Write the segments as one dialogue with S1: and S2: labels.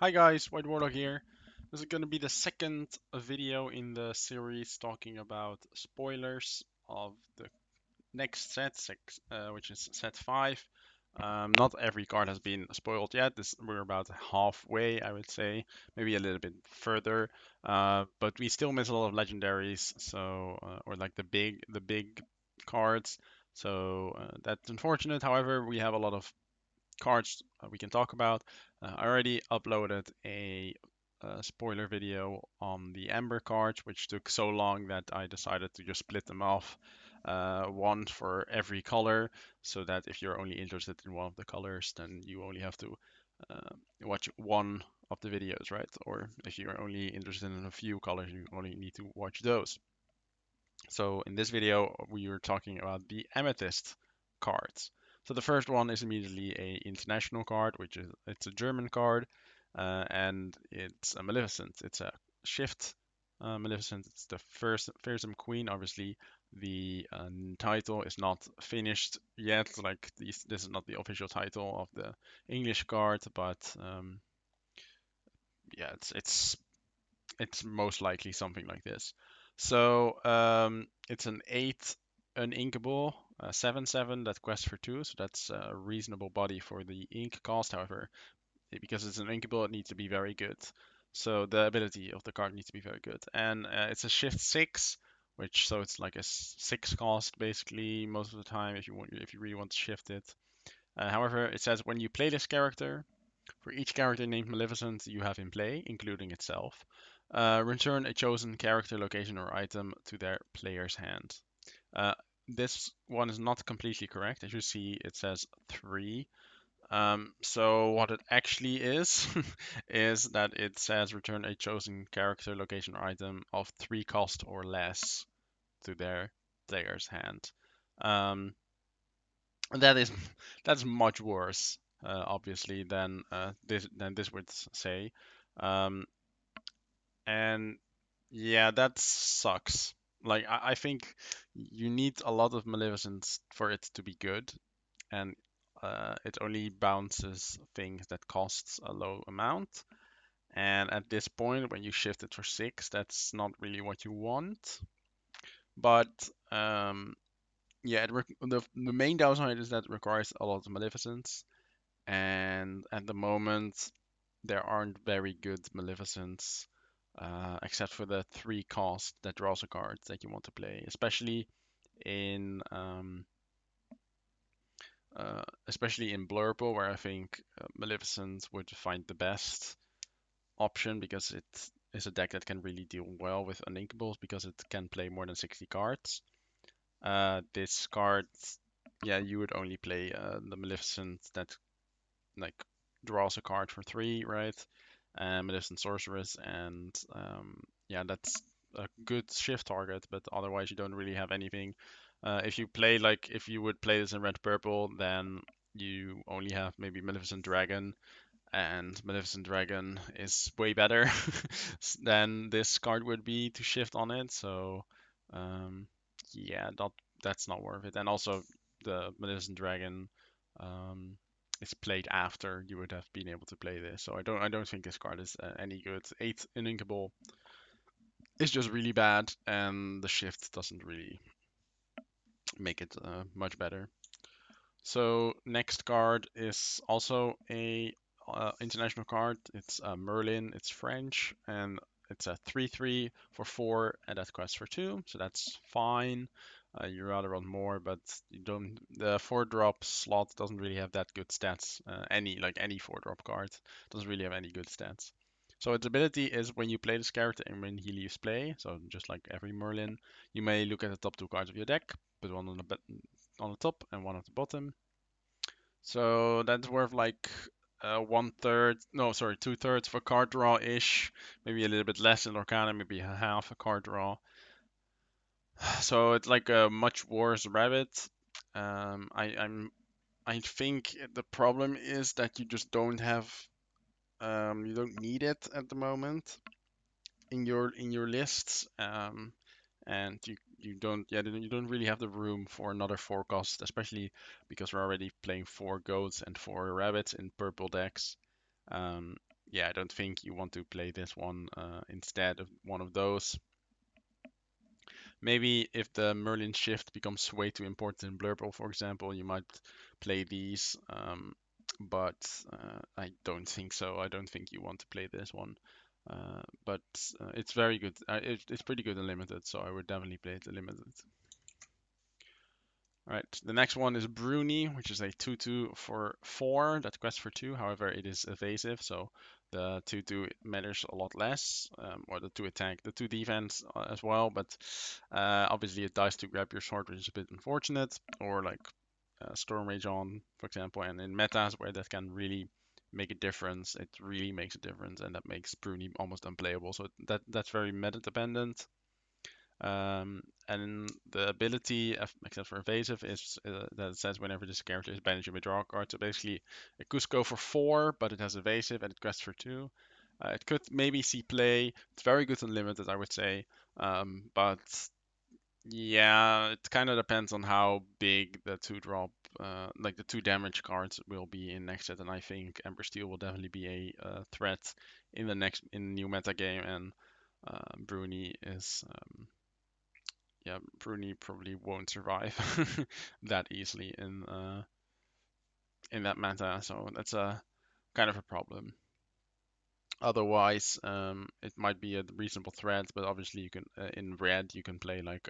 S1: Hi guys, White Warlock here. This is going to be the second video in the series talking about spoilers of the next set, which is set 5. Not every card has been spoiled yet. We're about halfway, I would say, maybe a little bit further. But we still miss a lot of legendaries, or like the big cards. That's unfortunate. However, we have a lot of cards we can talk about. I already uploaded a spoiler video on the Ember cards, which took so long that I decided to just split them off, one for every color, so that if you're only interested in one of the colors, then you only have to watch one of the videos, right? Or if you're only interested in a few colors, you only need to watch those. So in this video, we are talking about the Amethyst cards. So the first one is immediately a international card, it's a German card, and it's a Maleficent. It's a shift Maleficent. It's the first fearsome queen. Obviously, the title is not finished yet. Like this is not the official title of the English card, but yeah, it's most likely something like this. So it's an 8 uninkable 7/7 that quests for 2, so that's a reasonable body for the ink cost. However, because it's an inkable, it needs to be very good. So the ability of the card needs to be very good. And it's a shift 6, so it's like a 6 cost basically most of the time if you really want to shift it. However, it says when you play this character, for each character named Maleficent you have in play, including itself, return a chosen character, location, or item to their player's hand. Uh, this one is not completely correct. As you see, it says 3. So what it actually is, is that it says return a chosen character, location, or item of 3 cost or less to their player's hand. Um, and that's much worse, obviously, than this would say. Um, and yeah, that sucks. Like I think you need a lot of Maleficence for it to be good, and it only bounces things that costs a low amount. And at this point, when you shift it for 6, that's not really what you want. But yeah, the main downside is that it requires a lot of Maleficence, and at the moment there aren't very good Maleficents, except for the 3 cost that draws a card that you want to play, in um, especially in Blurple, where I think Maleficent would find the best option because it is a deck that can really deal well with Uninkables because it can play more than 60 cards. This card, yeah, you would only play the Maleficent that like draws a card for 3, right? Maleficent Sorceress, and yeah, that's a good shift target, but otherwise you don't really have anything. If you would play this in red purple, then you only have maybe Maleficent Dragon, and Maleficent Dragon is way better than this card would be to shift on it. So um, yeah, that's not worth it. And also the Maleficent Dragon um, is played after you would have been able to play this. So I don't think this card is any good. 8 uninkable is just really bad, and the shift doesn't really make it much better. So next card is also a international card. It's Merlin. It's French, and it's a 3/3 for 4, and that quests for 2. So that's fine. You rather want more, but you don't. The 4-drop slot doesn't really have that good stats. Any 4-drop card doesn't really have any good stats. So its ability is when you play this character and when he leaves play, so just like every Merlin, you may look at the top 2 cards of your deck, put one on the top and one at the bottom. So that's worth like 1/3, no, sorry, 2/3 for card draw ish, maybe a little bit less in Lorcana, maybe half a card draw. So it's like a much worse rabbit. I think the problem is that you just don't have, you don't need it at the moment in your lists. And you don't really have the room for another 4 cost, especially because we're already playing 4 goats and 4 rabbits in purple decks. Um, yeah, I don't think you want to play this one instead of one of those. Maybe if the Merlin shift becomes way too important in Blurple, for example, you might play these. But I don't think so. I don't think you want to play this one. But it's very good. It's pretty good in limited, so I would definitely play it in limited. All right, the next one is Bruni, which is a 2/2 for 4 that quests for 2. However, it is evasive, so the 2/2 matters a lot less, or the 2 attack, the 2 defense as well. But obviously, it dies to grab your sword, which is a bit unfortunate, or like Storm Rage on, for example. And in metas where that can really make a difference, it really makes a difference, and that makes Bruni almost unplayable. So that's very meta dependent. And the ability, except for evasive, is that it says whenever this character is banished, you may draw a card. So basically, it could go for 4, but it has evasive and it quests for 2. It could maybe see play. It's very good and limited, I would say. But yeah, it kind of depends on how big the 2 drop, like the 2 damage cards will be in next set. And I think Ember Steel will definitely be a threat in the new meta game. And Bruni is yeah, Bruni probably won't survive that easily in that meta, so that's a kind of a problem. Otherwise, it might be a reasonable threat, but obviously you can in red you can play like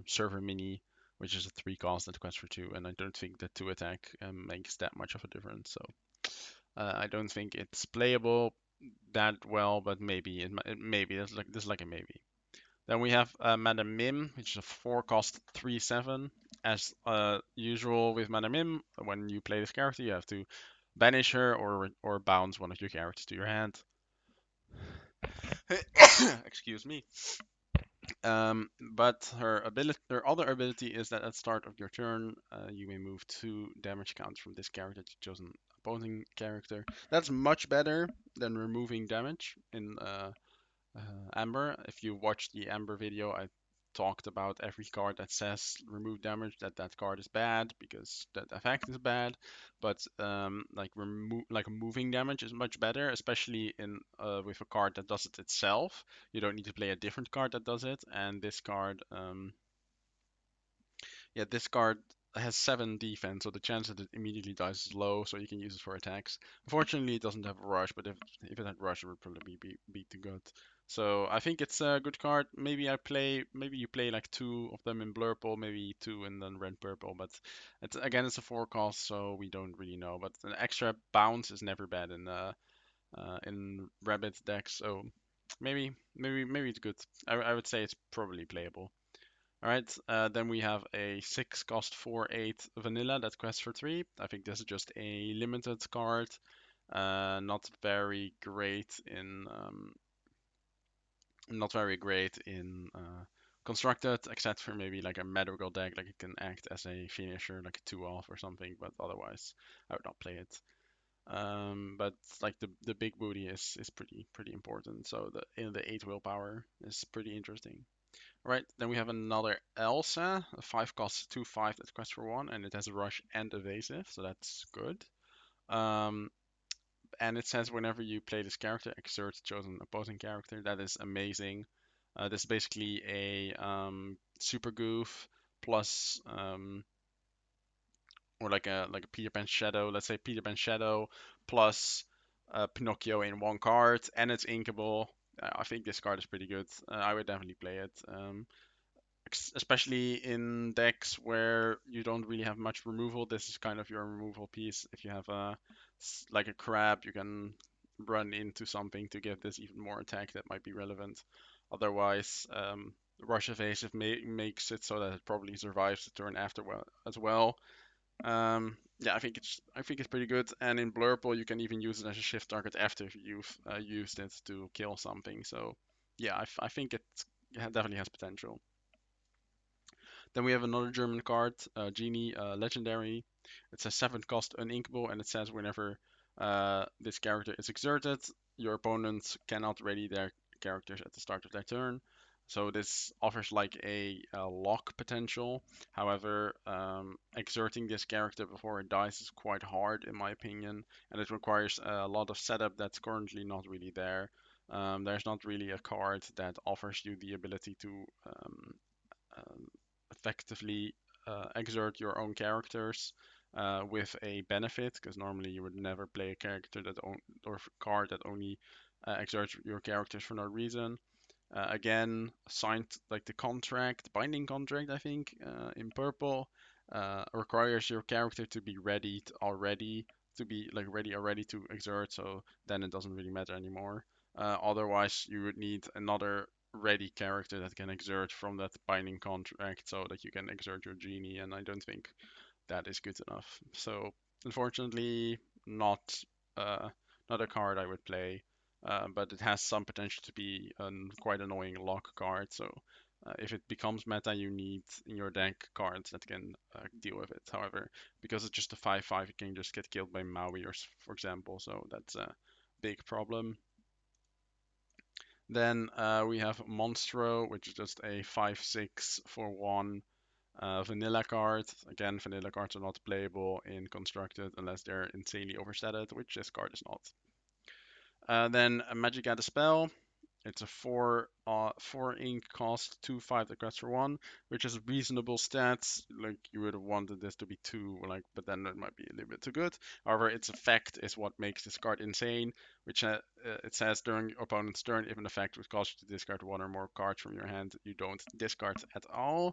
S1: server mini, which is a 3 cost that quests for 2, and I don't think the 2 attack makes that much of a difference. So I don't think it's playable that well, but maybe maybe there's like a maybe. Then we have Madam Mim, which is a 4 cost 3/7. As usual with Madam Mim, when you play this character, you have to banish her or bounce one of your characters to your hand. Excuse me. But her other ability is that at start of your turn, you may move 2 damage counts from this character to chosen opposing character. That's much better than removing damage in Amber. If you watch the Amber video, I talked about every card that says remove damage, that card is bad because that effect is bad. But like moving damage is much better, especially in with a card that does it itself. You don't need to play a different card that does it. And this card, yeah, this card has 7 defense, so the chance that it immediately dies is low, so you can use it for attacks. Unfortunately, it doesn't have rush, but if it had rush, it would probably be too good. So I think it's a good card. Maybe you play like 2 of them in Blurple, maybe 2 and then red purple. But it's a 4 cost, so we don't really know. But an extra bounce is never bad in Rabbit decks, so maybe it's good. I would say it's probably playable. All right, then we have a 6 cost 4/8 vanilla that quests for 3. I think this is just a limited card, not very great in constructed, except for maybe like a Madrigal deck, like it can act as a finisher, like a 2-off or something. But otherwise, I would not play it. But like the big booty is pretty important. So the 8 willpower is pretty interesting. Right, then we have another Elsa, a 5 cost 2/5 that quests for 1, and it has rush and evasive, so that's good. Um, and it says whenever you play this character, exert chosen opposing character. That is amazing. This is basically a super goof plus or like a Peter Pan Shadow. Let's say Peter Pan Shadow plus Pinocchio in one card, and it's inkable. I think this card is pretty good. I would definitely play it. Especially in decks where you don't really have much removal. This is kind of your removal piece. If you have like a crab, you can run into something to give this even more attack that might be relevant. Otherwise, rush evasive makes it so that it probably survives the turn after as well. Yeah, I think it's pretty good. And in Blurple, you can even use it as a shift target after you've used it to kill something. So yeah, I think it definitely has potential. Then we have another German card, Genie, Legendary. It's a 7 cost uninkable, and it says whenever this character is exerted, your opponents cannot ready their characters at the start of their turn. So this offers like a lock potential. However, exerting this character before it dies is quite hard in my opinion, and it requires a lot of setup that's currently not really there. There's not really a card that offers you the ability to um, effectively exert your own characters with a benefit, because normally you would never play a character or card that only exerts your characters for no reason. Again, signed like the contract, binding contract, I think, in purple, requires your character to be ready already, to be like ready already to exert. So then it doesn't really matter anymore. Otherwise, you would need another ready character that can exert from that binding contract, so that you can exert your genie. And I don't think that is good enough. So unfortunately, not uh, not a card I would play, but it has some potential to be a quite annoying lock card. So if it becomes meta, you need in your deck cards that can deal with it. However, because it's just a 5/5, it can just get killed by Maui, for example. So that's a big problem. Then we have Monstro, which is just a 5/6 for 1 vanilla card. Again, vanilla cards are not playable in Constructed unless they're insanely overstated, which this card is not. Then a Magic Add a Spell. It's a 4 ink cost, 2/5 that costs for 1, which is reasonable stats. Like you would have wanted this to be 2, like, but then it might be a little bit too good. However, its effect is what makes this card insane, which it says during your opponent's turn, if an effect would cause you to discard 1 or more cards from your hand, you don't discard at all.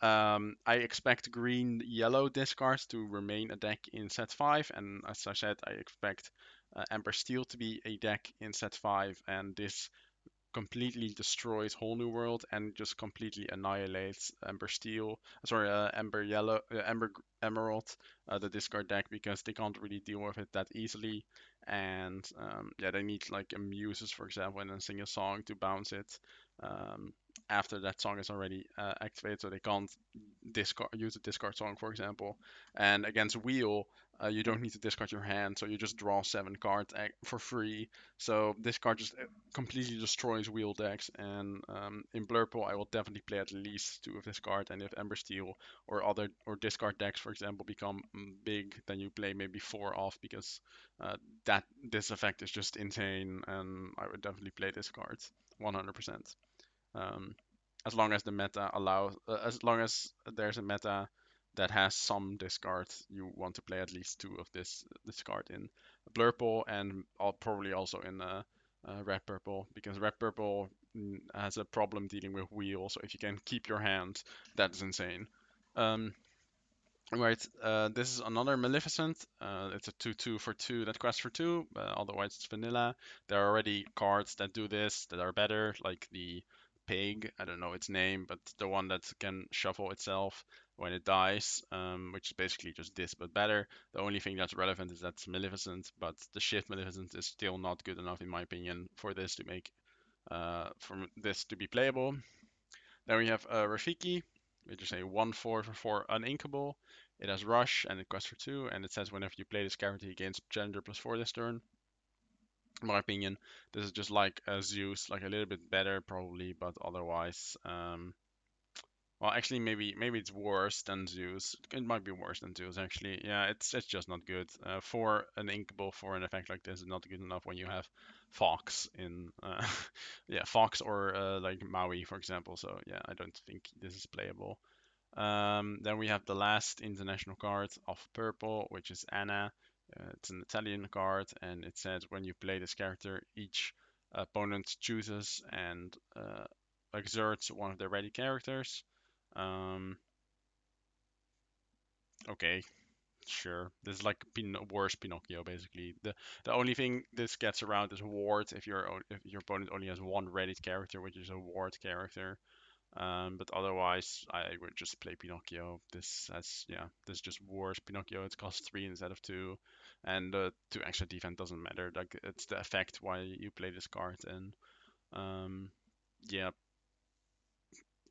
S1: I expect green yellow discards to remain a deck in set 5, and as I said, I expect Ember Steel to be a deck in set 5, and this completely destroys Whole New World and just completely annihilates Ember Steel, sorry, Ember Yellow, Emerald, the discard deck, because they can't really deal with it that easily. And yeah, they need like a Muses, for example, and then sing a song to bounce it. Um, After that song is already activated, so they can't use a discard song, for example. And against Wheel, you don't need to discard your hand, so you just draw 7 cards for free. So this card just completely destroys wheel decks, and in Blurple I will definitely play at least 2 of this card. And if Ember Steel or discard decks, for example, become big, then you play maybe 4 off, because uh, that this effect is just insane, and I would definitely play this card 100%. Um, as long as the meta allows, as long as there's a meta that has some discard, you want to play at least 2 of this card in Blurple, and probably also in Red Purple, because Red Purple has a problem dealing with wheel. So if you can keep your hand, that's insane. Um, Right, this is another Maleficent. It's a 2/2 for 2 that quests for 2, otherwise it's vanilla. There are already cards that do this that are better, like the pig, I don't know its name, but the one that can shuffle itself when it dies, which is basically just this but better. The only thing that's relevant is that's Maleficent, but the shift Maleficent is still not good enough in my opinion for this to make for this to be playable. Then we have Rafiki, which is a 1/4 for 4 uninkable. It has Rush and it quests for 2, and it says whenever you play this character, he gains Gender +4 this turn. In my opinion, this is just like Zeus, like a little bit better probably, but otherwise, well, actually, maybe it's worse than Zeus. It might be worse than Zeus, actually. Yeah, it's just not good. For an inkable for an effect like this is not good enough when you have Fox in, yeah, Fox or like Maui, for example. So yeah, I don't think this is playable. Then we have the last international card of purple, which is Anna. It's an Italian card, and it says when you play this character, each opponent chooses and exerts one of their ready characters. Um, okay, sure. This is like worse Pinocchio, basically. The only thing this gets around is ward if your opponent only has one ready character, which is a ward character. But otherwise, I would just play Pinocchio. This just worse Pinocchio. It costs 3 instead of 2, and the 2 extra defense doesn't matter. Like it's the effect why you play this card, and um, yeah,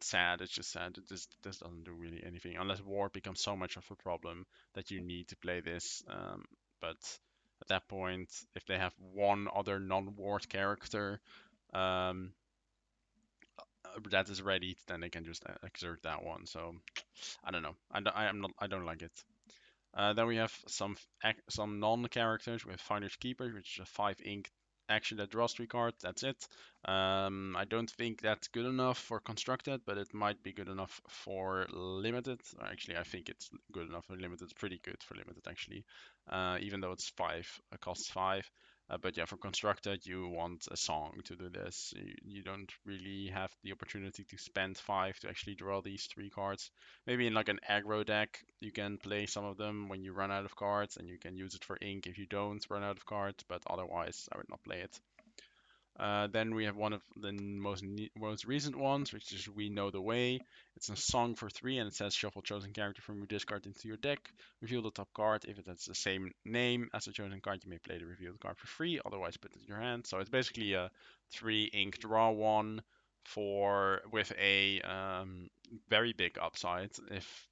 S1: sad. It's just sad. This doesn't do really anything unless war becomes so much of a problem that you need to play this. But at that point, if they have one other non-ward character, um, that is ready, then they can just exert that one. So I don't know. I don't like it. Then we have some non-characters. We have Finder's Keeper, which is a 5 ink action that draws 3 cards. That's it. I don't think that's good enough for constructed, but it might be good enough for limited. Actually, I think it's good enough for limited. It's pretty good for limited, actually. Even though it's 5, it costs 5. But yeah, for constructed, you want a song to do this. You don't really have the opportunity to spend 5 to actually draw these 3 cards. Maybe in like an aggro deck, you can play some of them when you run out of cards, and you can use it for ink if you don't run out of cards, but otherwise, I would not play it. Then we have one of the most recent ones, which is We Know the Way. It's a song for 3, and it says shuffle chosen character from your discard into your deck. Reveal the top card. If it has the same name as the chosen card, you may play the revealed card for free. Otherwise, put it in your hand. So it's basically a 3 ink draw one for with a very big upside if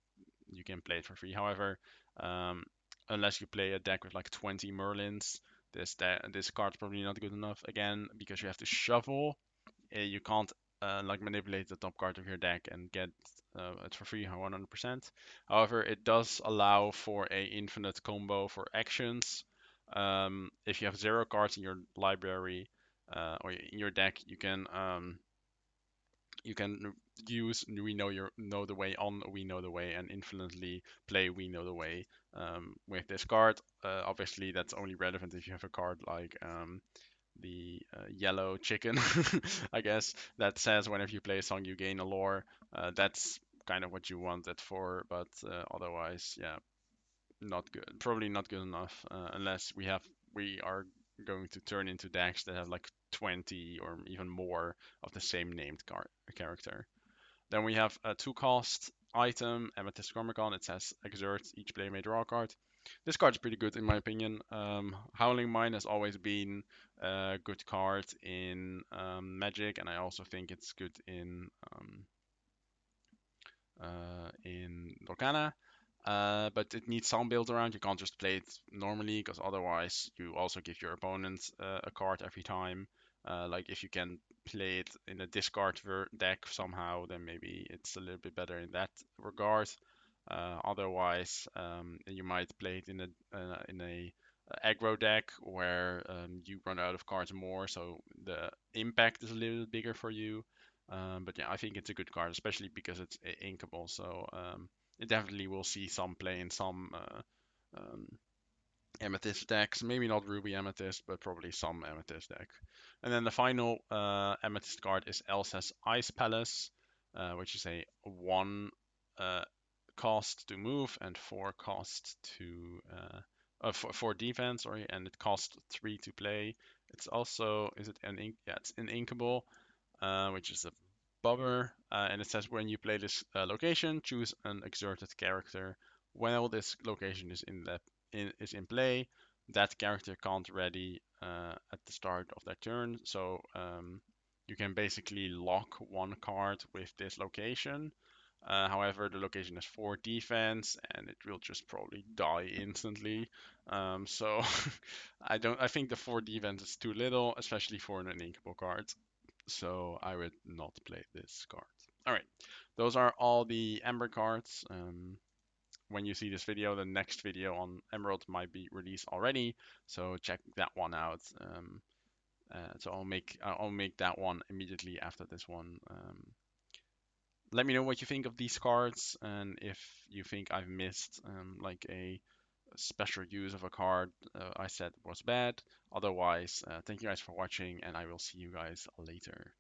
S1: you can play it for free. However, um, unless you play a deck with like 20 Merlins, this card's probably not good enough. Again, because you have to shuffle, you can't like manipulate the top card of your deck and get it for free 100%. However, it does allow for a infinite combo for actions. If you have 0 cards in your library or in your deck, you can use know the way on We Know the Way and infinitely play We Know the Way with this card. Obviously, that's only relevant if you have a card like the yellow chicken, I guess, that says whenever you play a song you gain a lore. That's kind of what you want it for, but otherwise, yeah, not good. Probably not good enough unless we are going to turn into decks that have like 20 or even more of the same named character. Then we have a 2 cost item, Amethyst. It says exert, each player may draw a card. This card is pretty good in my opinion. Howling Mine has always been a good card in Magic, and I also think it's good in Lorcana. But it needs some build around. You can't just play it normally, because otherwise you also give your opponent a card every time. Like if you can play it in a discard deck somehow, then maybe it's a little bit better in that regard. Otherwise, you might play it in a aggro deck where you run out of cards more, so the impact is a little bit bigger for you. But yeah, I think it's a good card, especially because it's inkable. So it definitely will see some play in some um, Amethyst decks. Maybe not Ruby Amethyst, but probably some Amethyst deck. And then the final Amethyst card is Elsa's Ice Palace, which is a 1 cost to move and 4 cost to for defense, sorry, and it costs 3 to play. It's also, is it an ink? Yeah, it's an inkable, which is a bummer. And it says when you play this location, choose an exerted character. While this location is in play, that character can't ready at the start of their turn. So you can basically lock 1 card with this location. However, the location has 4 defense, and it will just probably die instantly. So I think the 4 defense is too little, especially for an uninkable card. So I would not play this card. All right, those are all the Ember cards. When you see this video, the next video on Emerald might be released already, so check that one out. So I'll make that one immediately after this one. Let me know what you think of these cards, and if you think I've missed like a special use of a card I said was bad. Otherwise, thank you guys for watching, and I will see you guys later.